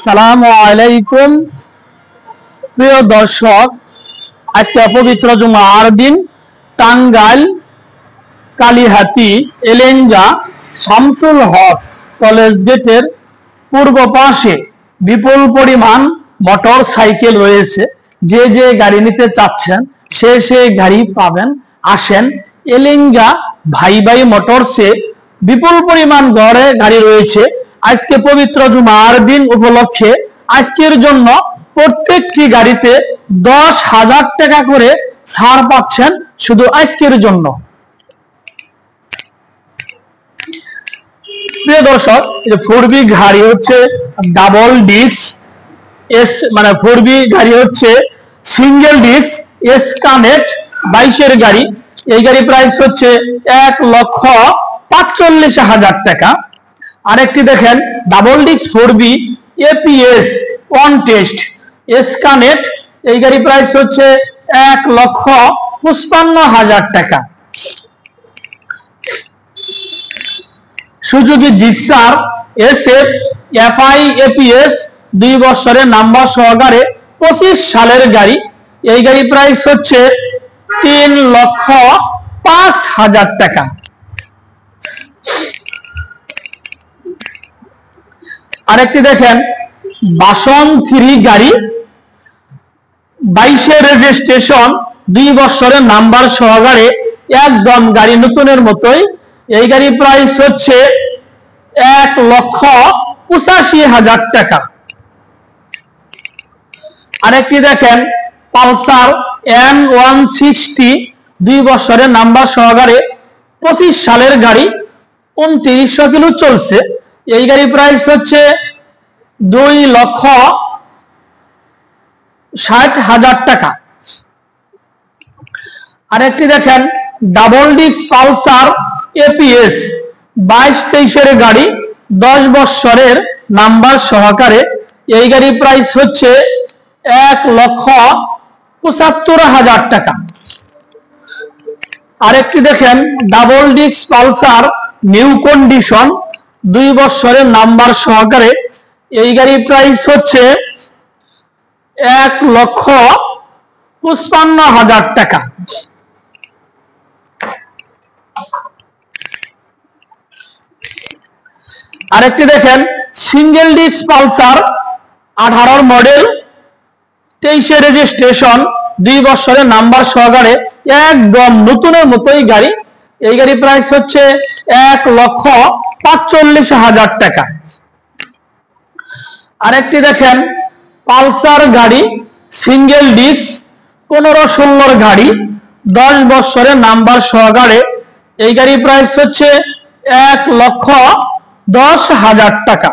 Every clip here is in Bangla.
আসসালামু আলাইকুম প্রিয় দর্শক, আজকে পবিত্র জুমার দিন টাঙ্গাইল কালীহাতি এলেঙ্গা শামসুল হক কলেজ গেটের পূর্ব পাশে বিপুল পরিমাণ মোটর সাইকেল রয়েছে। যে যে গাড়ি নিতে চাচ্ছেন সে গাড়ি পাবেন। আসেন, এলেঙ্গা ভাই ভাই মোটরসে বিপুল পরিমাণ গাড়ি রয়েছে। আজকে পবিত্র জুমার দিন উপলক্ষে আজকের জন্য প্রত্যেকটি গাড়িতে 10,000 টাকা করে ছাড় পাচ্ছেন শুধু আজকের জন্য। প্রিয় দর্শক, 4B গাড়ি হচ্ছে ডাবল ডিস্ক মানে 4B গাড়ি হচ্ছে সিঙ্গেল ডিস্ক এস কানেক্ট 22-এর গাড়ি। এই গাড়ি প্রাইস হচ্ছে 1,45,000 টাকা। আরেকটি দেখেন double disc 4B APS on test S connect, এই গাড়ি প্রাইস হচ্ছে 1,55,000 টাকা। Suzuki Gixxer SF FI APS 2 বছরের নাম্বার সহকারে 25 সালের গাড়ি। এই গাড়ি প্রাইস হচ্ছে 3,05,000 টাকা। আরেকটি দেখেন বাসন 3 গাড়ি 22-এর রেজিস্ট্রেশন 2 বছরের নাম্বার সহকারে একদম গাড়ি নতুনের মতোই। এই গাড়ি প্রাইস হচ্ছে 1,85,000 টাকা। আরেকটি দেখেন পালসার N160 2 বছরের নাম্বার সহকারে 25 সালের গাড়ি, 2900 কিলো চলছে। এই গাড়ি প্রাইস হচ্ছে 2,60,000 টাকা। আরেকটি দেখেন ডাবল ডিস্ক পালসার APS 22-23-এর গাড়ি 10 বছরের নাম্বার সহকারে। এই গাড়ি প্রাইস হচ্ছে 1,75,000 টাকা। আরেকটি দেখেন double disc Pulsar new condition 2 বছরের নাম্বার সহকারে। এই গাড়ি প্রাইস হচ্ছে 1,55,000 টাকা। আরেকটি দেখেন সিঙ্গেল ডিস্ক পালসার 18 মডেল 23-এর রেজিস্ট্রেশন 2 বছরের নাম্বার সহকারে একদম নতুনের মতোই গাড়ি। এই গাড়ি প্রাইস হচ্ছে 1,45,000 টাকা। আরেকটি দেখেন পালসার গাড়ি সিঙ্গেল ডিস্ক 15-16-র গাড়ি 10 বছরের নাম্বার সহকারে। এই গাড়ি প্রাইস হচ্ছে 1,10,000 টাকা।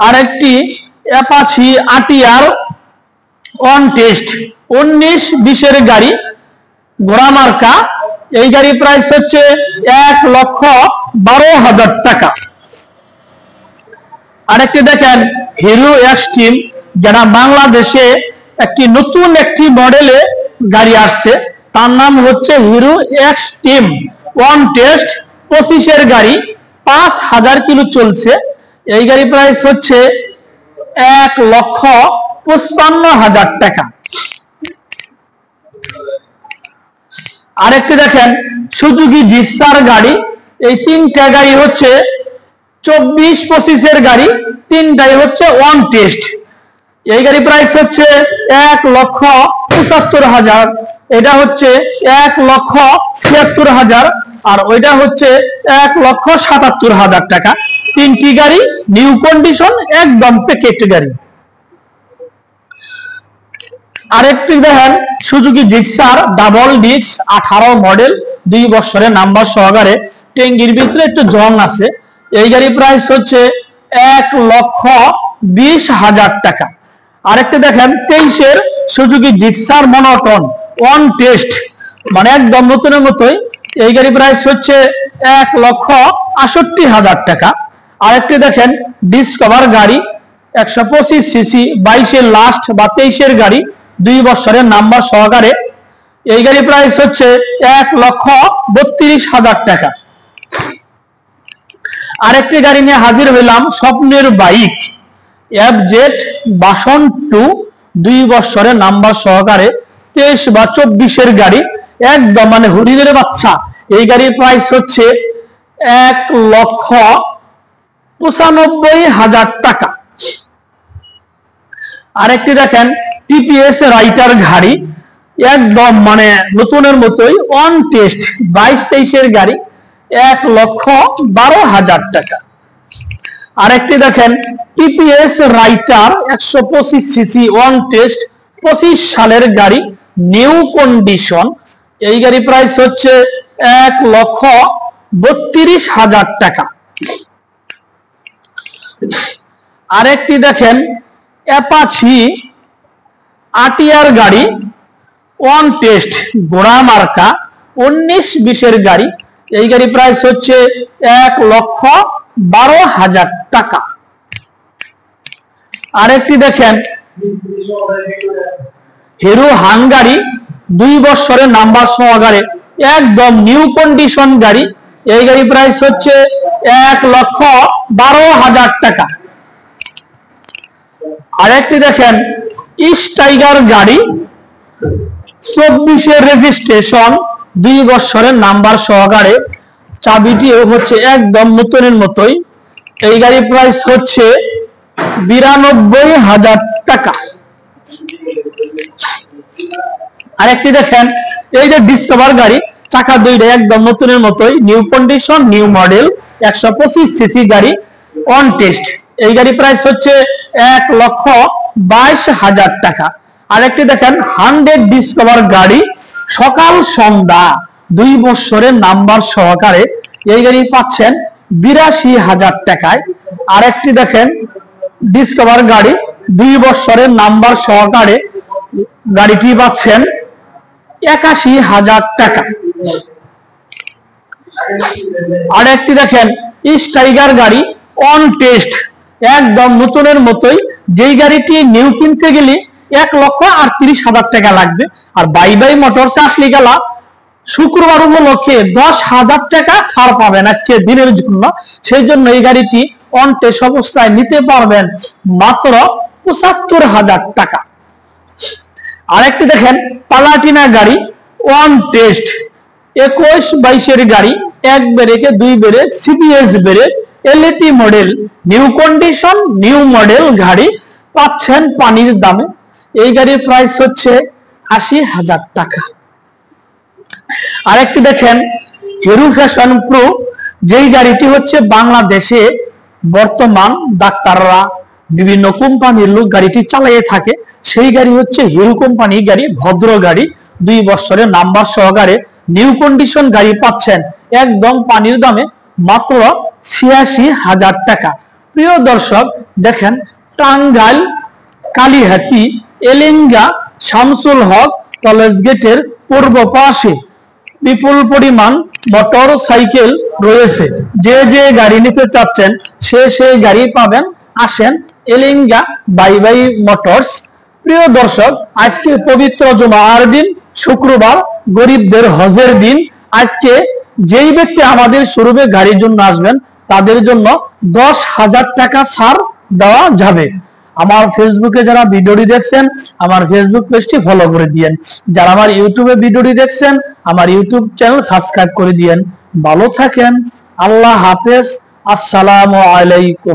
আরেকটি অ্যাপাচি RTR অন টেস্ট 19-20-এর গাড়ি ঘোড়া মার্কা। এই গাড়ি প্রাইস হচ্ছে 1,12,000 টাকা। আরেকটি দেখেন হিরো এক্সট্রিম, যারা বাংলাদেশে নতুন একটি মডেলে গাড়ি আসছে, তার নাম হচ্ছে হিরো এক্সট্রিম অন টেস্ট 25-এর গাড়ি 5,000 কিলো চলছে। এই গাড়ি প্রাইস হচ্ছে 1,55,000 টাকা। আরেকটি দেখেন সুজুকি জিক্সার গাড়ি। এই 3টা গাড়ি হচ্ছে 24-25-এর গাড়ি, 3টাই হচ্ছে অন টেস্ট। এই গাড়ি প্রাইস হচ্ছে 1,75,000, এটা হচ্ছে 1,76,000, আর ওইটা হচ্ছে 1,77,000 টাকা। 3টি গাড়ি নিউ কন্ডিশন, একদম প্যাকেট গাড়ি। আরেকটি দেখেন Suzuki Gixxer double disc 18 model 2 বছরের নাম্বার সহকারে, ট্যাঙ্কির ভিতরে একটু জং আছে। এই গাড়ি প্রাইস হচ্ছে 1,20,000 টাকা। আরেকটি দেখেন 23-এর Suzuki Gixxer monotone on test, মানে একদম নতুনের মতোই। এই গাড়ি প্রাইস হচ্ছে 1,68,000 টাকা। আরেকটি দেখেন ডিসকভার গাড়ি 125 সিসি 22-এর লাস্ট বা 23-এর গাড়ি 2 বছরের নাম্বার সহকারে। এই গাড়ি প্রাইস হচ্ছে 1,32,000 টাকা। আরেকটি গাড়ি নিয়ে হাজির হইলাম, স্বপ্নের বাইক FZ ভার্সন 2, 2 বছরের নাম্বার সহকারে, 23 বা 24-এর গাড়ি, একদম মানে হরিণের বাচ্চা। এই গাড়ির প্রাইস হচ্ছে 1,95,000 টাকা। আরেকটি দেখেন TPS রাইটার গাড়ি, একদম মানে নতুনের মতোই, অন টেস্ট, 22-23-এর গাড়ি, 1,12,000 টাকা। আরেকটি দেখেন TPS writer 125cc on test, 25 সালের গাড়ি, নিউ কন্ডিশন। এই গাড়ি প্রাইস হচ্ছে 1,32,000 টাকা। আরেকটি দেখেন অ্যাপাচি RTR গাড়ি, অন টেস্ট, ঘোড়া মার্কা, 19-20-এর গাড়ি। এই গাড়ি প্রাইস হচ্ছে 1,12,000 টাকা। আরেকটি দেখেন হিরো হাঙ্গারি, 2 বছরের নাম্বার সহকারে, একদম নিউ কন্ডিশন গাড়ি। এই গাড়ি প্রাইস হচ্ছে 1,12,000 টাকা। আরেকটি দেখেন টাইগার গাড়ি, 24-এর রেজিস্ট্রেশন, 2 বছরের নাম্বার সহকারে, চাবিটি হচ্ছে একদম নতুনের মতোই। এই গাড়ির প্রাইস হচ্ছে 92,000 টাকা। আরেকটি দেখেন এই যে ডিসকভার গাড়ি, চাকা 2টা, একদম নতুনের মতোই, new condition, new model, 125cc গাড়ি, অন টেস্ট। এই গাড়ি প্রাইস হচ্ছে 1,22,000 টাকা। আরেকটি দেখেন 100 ডিসকভার গাড়ি, সকাল সন্ধ্যা, 2 বছরের নাম্বার সহকারে। এই গাড়ি পাচ্ছেন 82,000 টাকায়। আরেকটি দেখেন ডিসকভার গাড়ি, 2 বছরের নাম্বার সহকারে, গাড়িটি পাচ্ছেন 81,000 টাকা। আরেকটি দেখেন টাইগার গাড়ি, অন টেস্ট, একদম নতুনের মতোই। যেই গাড়িটি নিউ কিনতে গেলে 1,38,000 টাকা লাগবে, আর বাই বাই মোটরসে আসলে গেলা শুক্রবার উপলক্ষে 10,000 টাকা ছাড় পাবেন আজকে দিনের জন্য। সেই জন্য এই গাড়িটি অন টেস্ট অবস্থায় নিতে পারবেন মাত্র 75,000 টাকা। আরেকটি দেখেন পালাটিনা গাড়ি, অন টেস্ট, 21-22-এর গাড়ি, 1 ব্রেকে 2 brake, CBS brake, LET model, new condition, new model গাড়ি, পাচ্ছেন পানির দামে। এই গাড়ির প্রাইস হচ্ছে 80,000 টাকা। আরেকটি দেখেন হিরো ফ্যাশন প্রো, যেই গাড়িটি হচ্ছে বাংলাদেশে বর্তমান ডাক্তাররা, বিভিন্ন কোম্পানির লোক গাড়িটি চালিয়ে থাকে। সেই গাড়ি হচ্ছে হিরো কোম্পানি গাড়ি, ভদ্র গাড়ি, 2 বছরের নাম্বার সহকারে, নিউ কন্ডিশন গাড়ি পাচ্ছেন একদম পানির দামে মাত্র 86,000 টাকা। প্রিয় দর্শক দেখেন টাঙ্গাইল, কালীহাতি, এলেঙ্গা, শামসুল হক কলেজ গেটের পূর্ব পাশে বিপুল পরিমাণ মোটর সাইকেল রয়েছে। যে যে গাড়ি নিতে চাচ্ছেন সে গাড়ি পাবেন। আসেন এলেঙ্গা বাই বাই মোটরস। প্রিয় দর্শক আজকে পবিত্র জুমার দিন, শুক্রবার, গরিবদের হজের দিন। আজকে যেই ব্যক্তি আমাদের শোরুমে গাড়ির জন্য আসবেন তাদের জন্য 10,000 টাকা ছাড় দেওয়া যাবে। আমার ফেসবুকে যারা ভিডিওটি দেখছেন আমার ফেসবুক পেজটি ফলো করে দিয়েন। যারা আমার ইউটিউবে ভিডিওটি দেখছেন আমার ইউটিউব চ্যানেল সাবস্ক্রাইব করে দিয়েন। ভালো থাকেন, আল্লাহ হাফেজ, আসসালামু আলাইকুম।